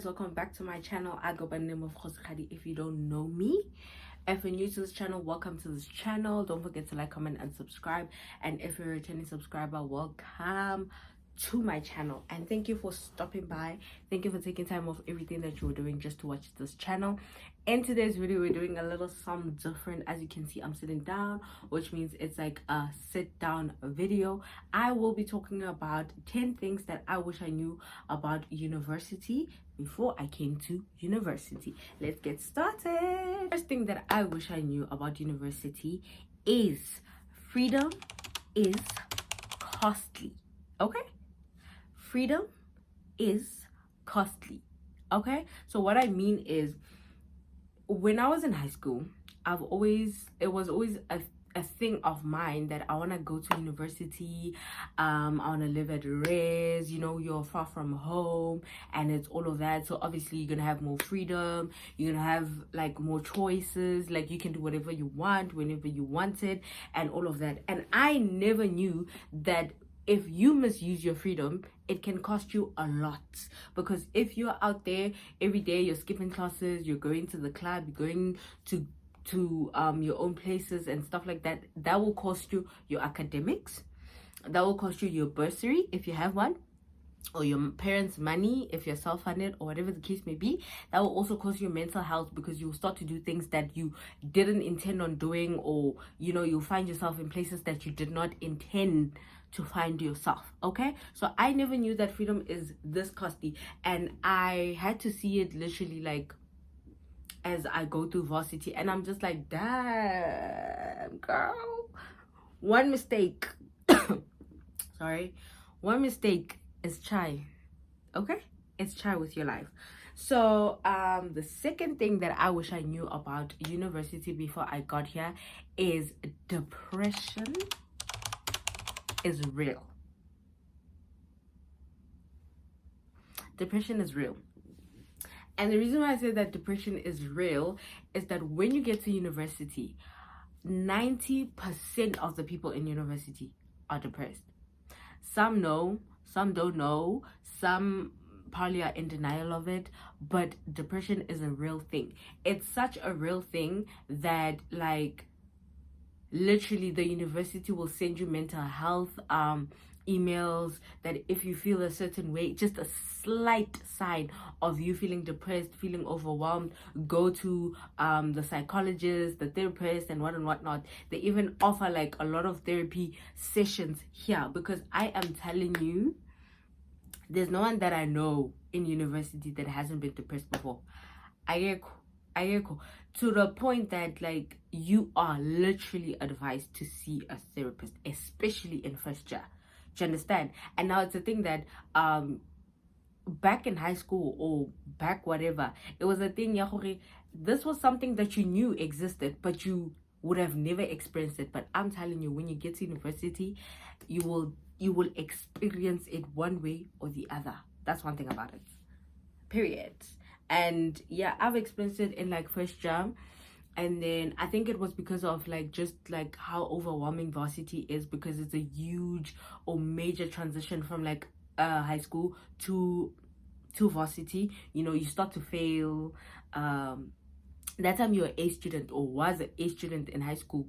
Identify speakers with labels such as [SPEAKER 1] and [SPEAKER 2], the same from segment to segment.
[SPEAKER 1] welcome back to my channel. I go by the name of Khosikgadi if you don't know me. If you're new to this channel, welcome to this channel. Don't forget to like, comment, and subscribe. And if you're a returning subscriber, welcome to my channel. And thank you for stopping by. Thank you for taking time off everything that you were doing just to watch this channel. In today's video, we're doing a little something different. As you can see, I'm sitting down, which means it's like a sit down video. I will be talking about 10 things that I wish I knew about university before I came to university. Let's get started. First thing that I wish I knew about university is freedom is costly. Okay, freedom is costly. Okay, so what I mean is, when I was in high school, it was always a thing of mine that I want to go to university. I want to live at res, you're far from home and it's all of that. So obviously you're gonna have more freedom, you're gonna have like more choices, like you can do whatever you want whenever you want it and all of that. And I never knew that if you misuse your freedom, it can cost you a lot. Because if you're out there every day, you're skipping classes, you're going to the club, you're going to your own places and stuff like that, that will cost you your academics, that will cost you your bursary if you have one, or your parents' money if you're self-funded, or whatever the case may be. That will also cost you mental health, because you'll start to do things that you didn't intend on doing, or you'll find yourself in places that you did not intend to find yourself. Okay, so I never knew that freedom is this costly, and I had to see it literally like as I go through varsity, and I'm just like, damn girl, one mistake sorry, one mistake is chai. Okay, it's chai with your life. So the second thing that I wish I knew about university before I got here is depression is real. Depression is real. And the reason why I say that depression is real is that when you get to university, 90% of the people in university are depressed. Some know, some don't know, some probably are in denial of it, but depression is a real thing. It's such a real thing that, like, literally the university will send you mental health emails that if you feel a certain way, just a slight sign of you feeling depressed, feeling overwhelmed, go to the psychologist, the therapist, and whatnot. They even offer like a lot of therapy sessions here, because I am telling you, there's no one that I know in university that hasn't been depressed before. To the point that, like, you are literally advised to see a therapist, especially in first year. Do you understand? And now it's a thing that back in high school or back whatever, it was a thing, this was something that you knew existed, but you would have never experienced it. But I'm telling you, when you get to university, you will experience it one way or the other. That's one thing about it, period. And yeah, I've experienced it in like first year, and then I think it was because of like just like how overwhelming varsity is, because it's a huge or major transition from like high school to varsity. You start to fail. That time you're A student or was an A student in high school.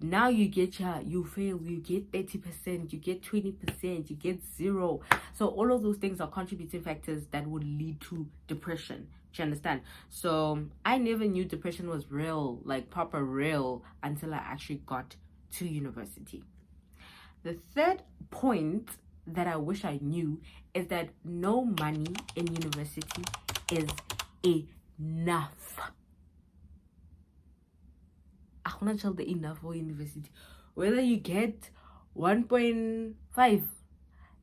[SPEAKER 1] Now you get you fail, you get 30%, you get 20%, you get 0. So all of those things are contributing factors that would lead to depression. Do you understand? So I never knew depression was real, like proper real, until I actually got to university. The third point that I wish I knew is that no money in university is enough. The enough for university, whether you get 1.5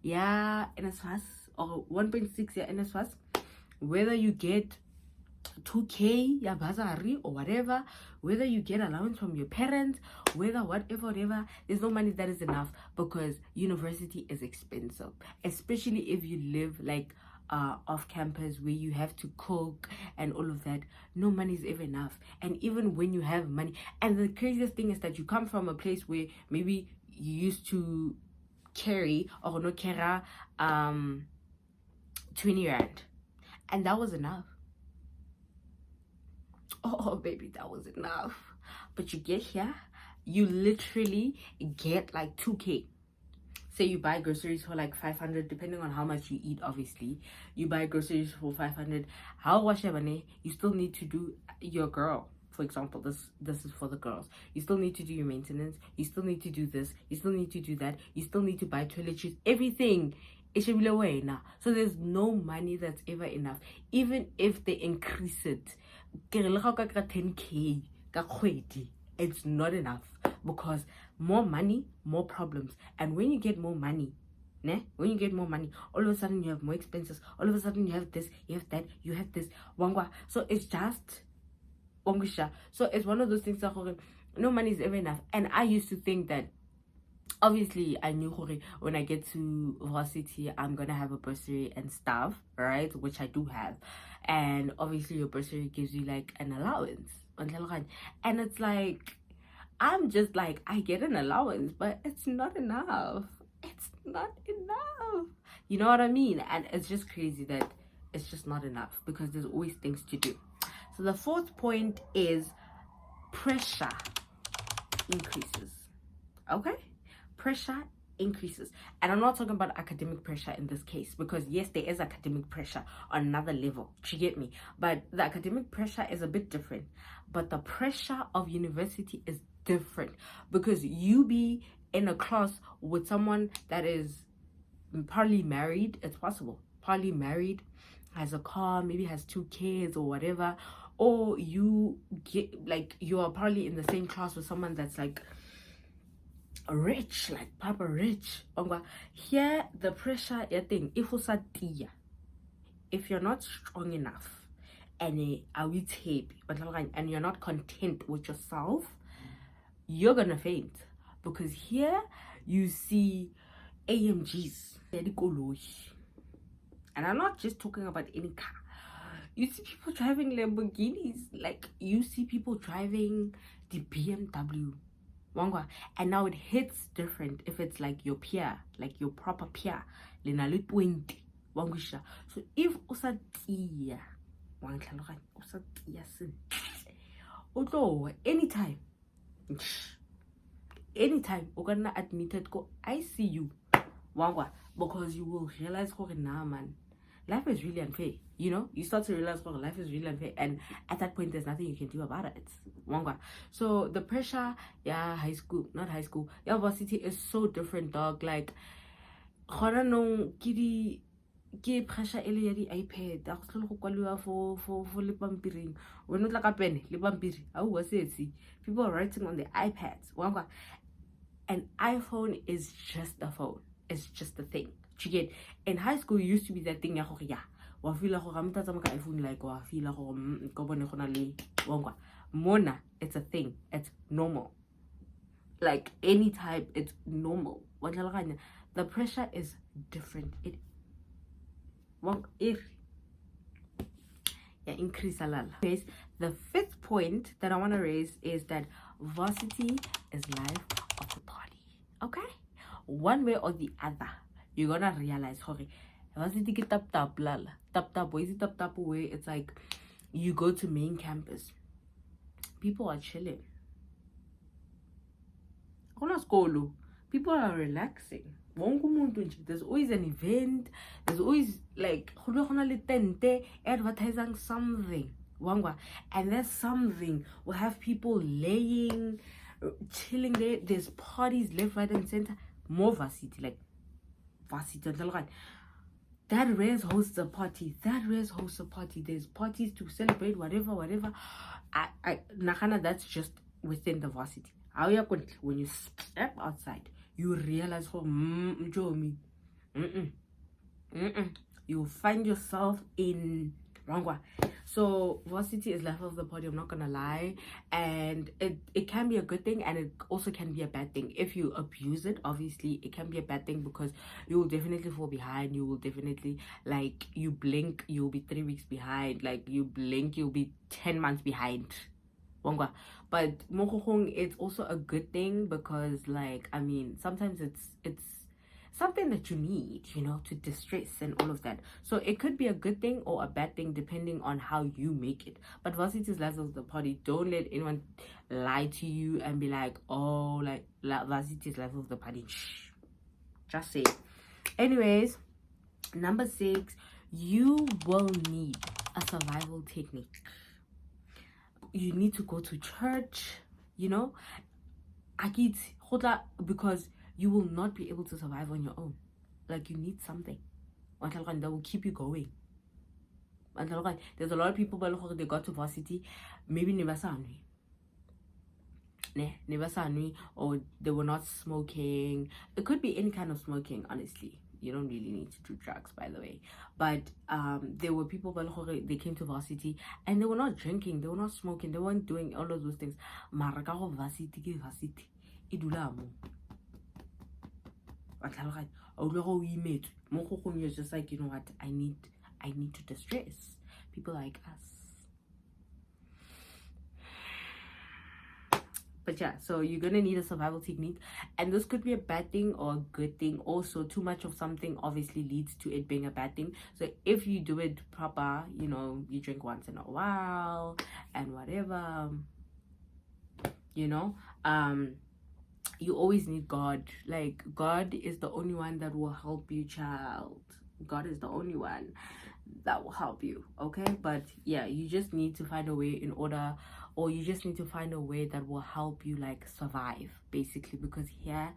[SPEAKER 1] yeah NSFAS or 1.6 yeah NSFAS, whether you get 2k yeah bursary or whatever, whether you get allowance from your parents, whether whatever, there's no money that is enough, because university is expensive, especially if you live like off campus where you have to cook and all of that. No money is ever enough. And even when you have money, and the craziest thing is that you come from a place where maybe you used to carry or no carry 20 rand, And that was enough. Oh baby, that was enough. But you get here, you literally get like 2K. Say you buy groceries for like 500, depending on how much you eat. Obviously you buy groceries for 500. How you still need to do your girl, for example, this is for the girls. You still need to do your maintenance, you still need to do this, you still need to do that, you still need to buy toiletries, everything. It should be away now. So there's no money that's ever enough, even if they increase it. 10K, it's not enough, because more money, more problems. And when you get more money, when you get more money, all of a sudden you have more expenses, all of a sudden you have this, you have that, you have this, so it's just so it's one of those things that no money is ever enough. And I used to think that, obviously I knew when I get to varsity I'm gonna have a bursary and stuff, right, which I do have. And obviously your bursary gives you like an allowance, and it's like, I'm just like, I get an allowance, but it's not enough. It's not enough, you know what I mean? And it's just crazy that it's just not enough, because there's always things to do. So the fourth point is pressure increases. Okay, pressure increases. And I'm not talking about academic pressure in this case, because yes, there is academic pressure on another level, you get me? But the academic pressure is a bit different. But the pressure of university is different, because you be in a class with someone that is probably married. It's possible, probably married, has a car, maybe has 2 kids or whatever. Or you get like, you are probably in the same class with someone that's like rich, like papa rich. Here the pressure, thing, if you're not strong enough, and and you're not content with yourself, you're gonna faint. Because here you see AMGs, and I'm not just talking about any car. You see people driving Lamborghinis, like you see people driving the BMW. And now it hits different if it's like your peer, like your proper peer. So if usatia, anytime you're gonna admitted go ICU, because you will realize, nah man, life is really unfair. You know, you start to realize, life is really unfair, and at that point there's nothing you can do about it. So the pressure, high school, not high school, varsity is so different, dog. Like ke pressure ele ya di-iPad a go tlhole go kwaliwa for le pampiring. When o tla ka pene le pampiri a bua setsi, people are writing on the iPads. An iPhone is just a phone, it's just a thing. You get, in high school, it used to be that thing, wa feel like iPhone, like wa feel like Mona, it's a thing, it's normal. Like any type, it's normal. The pressure is different. Increase a lot. Anyways, the fifth point that I want to raise is that varsity is life of the party. Okay, one way or the other, you're gonna realize, varsity ki tap lala. Tap way it's like you go to main campus, people are chilling. People are relaxing. There's always an event, there's always like advertising something. And that something will have people laying, chilling there. There's parties left, right, and center. More varsity, like varsity. That res hosts a party. There's parties to celebrate, whatever. That's just within the varsity. When you step outside, you realize, you find yourself in Rangwa. So varsity is life of the party, I'm not gonna lie. And it can be a good thing, and it also can be a bad thing. If you abuse it, obviously it can be a bad thing, because you will definitely fall behind. You will definitely, like, you blink, you'll be 3 weeks behind. Like, you blink, you'll be 10 months behind. But it's also a good thing, because, like, I mean, sometimes something that you need, you know, to distress and all of that. So it could be a good thing or a bad thing depending on how you make it. But varsity is life of the party. Don't let anyone lie to you and be like, oh, like varsity is life of the party. Shh. Just say it. Anyways, number 6, you will need a survival technique. You need to go to church, you know, because you will not be able to survive on your own. Like, you need something that will keep you going. There's a lot of people who they got to varsity, maybe never or they were not smoking. It could be any kind of smoking, honestly. You don't really need to do drugs, by the way. But there were people who they came to varsity and they were not drinking, they were not smoking, they weren't doing all of those things. Maraka varsity idulamo. You're just like, you know what, I need to distress people like us. But yeah, so you're gonna need a survival technique, and this could be a bad thing or a good thing. Also, too much of something obviously leads to it being a bad thing. So if you do it proper, you know, you drink once in a while and whatever, you know, you always need God. Like, God is the only one that will help you, child. God is the only one that will help you, okay? But yeah, you just need to find a way you just need to find a way that will help you, like, survive, basically, because here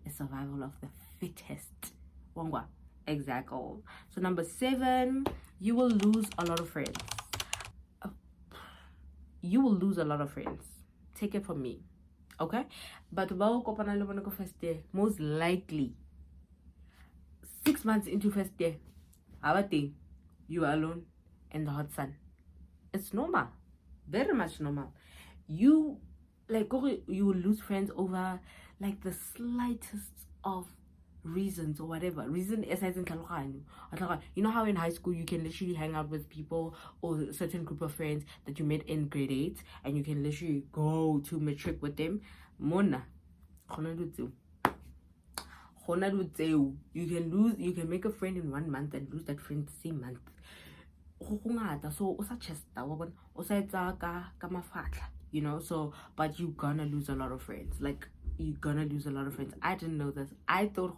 [SPEAKER 1] is survival of the fittest. Wangwa, exactly. So number 7, you will lose a lot of friends. You will lose a lot of friends. Take it from me, okay? But first day, most likely 6 months into first day, you are alone in the hot sun. It's normal, very much normal. You will lose friends over like the slightest of reasons or whatever reason. You know how in high school you can literally hang out with people or a certain group of friends that you met in grade 8 and you can literally go to matric with them. Mona, you can make a friend in 1 month and lose that friend the same month. So you know, so but you're gonna lose a lot of friends. Like, you're gonna lose a lot of friends. I didn't know this. I thought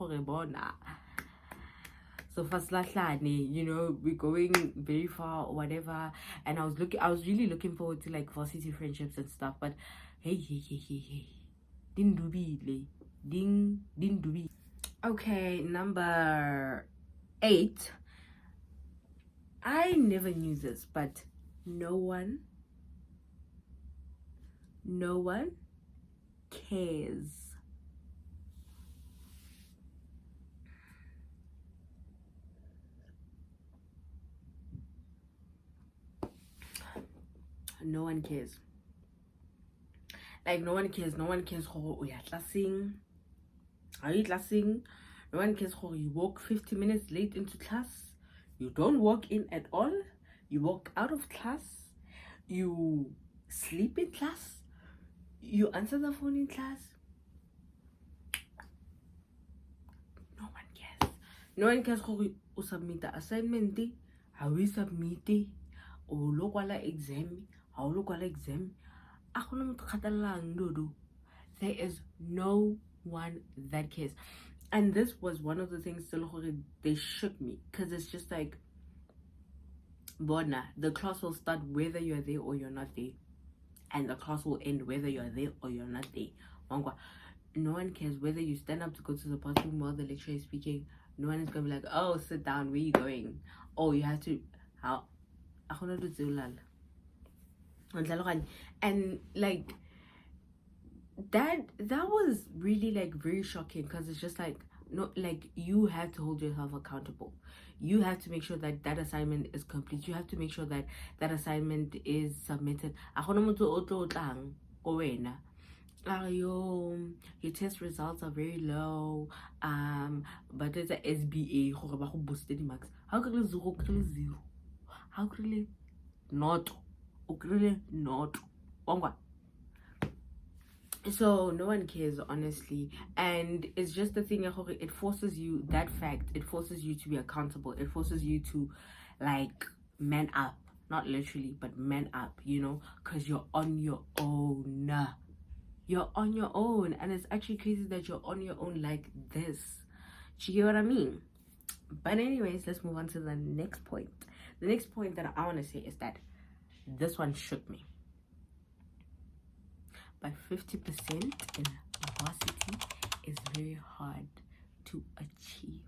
[SPEAKER 1] so fast, you know, we're going very far or whatever. And I was really looking forward to like varsity friendships and stuff. But hey, didn't do be. Okay, number 8. I never knew this, but no one cares. No one cares. Like, no one cares. No one cares how you're classing. Are you classing? No one cares how you walk 50 minutes late into class. You don't walk in at all. You walk out of class. You sleep in class. You answer the phone in class. No one cares. No one cares how you submit the assignment. How we submit it. Or look at the exam. How look at the exam. There is no one that cares. And this was one of the things they shook me, because it's just like, Bona, the class will start whether you're there or you're not there, and the class will end whether you're there or you're not there. No one cares whether you stand up to go to the bathroom while the lecturer is speaking. No one is gonna be like, oh, sit down, where you going? Oh, you have to and like that was really like very shocking, because it's just like, no, like, you have to hold yourself accountable. You have to make sure that that assignment is complete. You have to make sure that that assignment is submitted. Your test results are very low, but it's a SBA. How could it 0? How could it not? So no one cares, honestly, and it's just the thing. It forces you, that fact, it forces you to be accountable. It forces you to, like, man up, not literally, but man up, you know, because you're on your own. You're on your own, and it's actually crazy that you're on your own like this. Do you get what I mean? But anyways, let's move on to the next point. The next point that I want to say is that this one shook me. But 50% in varsity is very hard to achieve.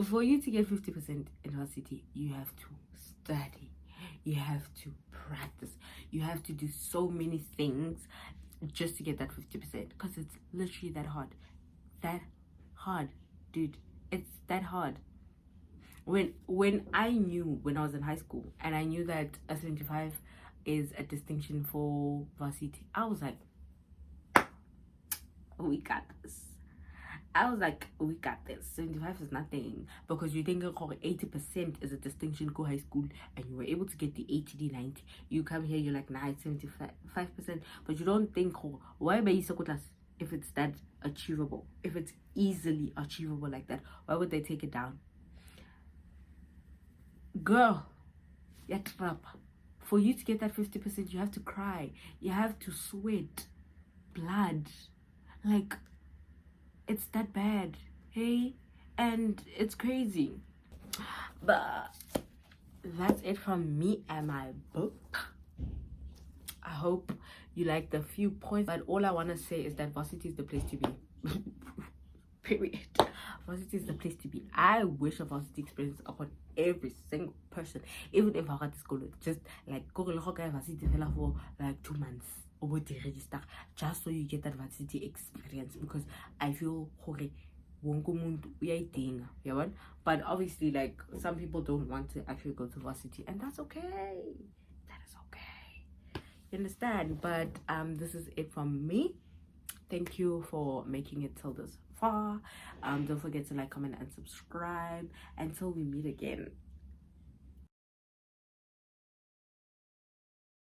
[SPEAKER 1] For you to get 50% in varsity, you have to study, you have to practice, you have to do so many things just to get that 50%, because it's literally that hard, dude. It's that hard. When I knew, when I was in high school, and I knew that a 75 is a distinction for varsity, I was like, we got this. I was like, we got this. 75 is nothing, because you think 80% is a distinction go high school, and you were able to get the 80, 90. You come here, you're like, nah, it's 75%, but you don't think, why be so class if it's that achievable, if it's easily achievable like that? Why would they take it down? Girl, you're trap. For you to get that 50%, you have to cry, you have to sweat blood, like, it's that bad, hey? And it's crazy. But that's it from me and my book. I hope you like the few points, but all I want to say is that varsity is the place to be. Period. Varsity is the place to be. I wish a varsity experience upon every single person, even if I got to school, just like go varsity for like 2 months over the register, just so you get that varsity experience, because I feel but obviously, like, some people don't want to actually go to varsity, and that's okay. That is okay, you understand? But this is it from me. Thank you for making it till this far. Don't forget to like, comment, and subscribe. Until we meet again.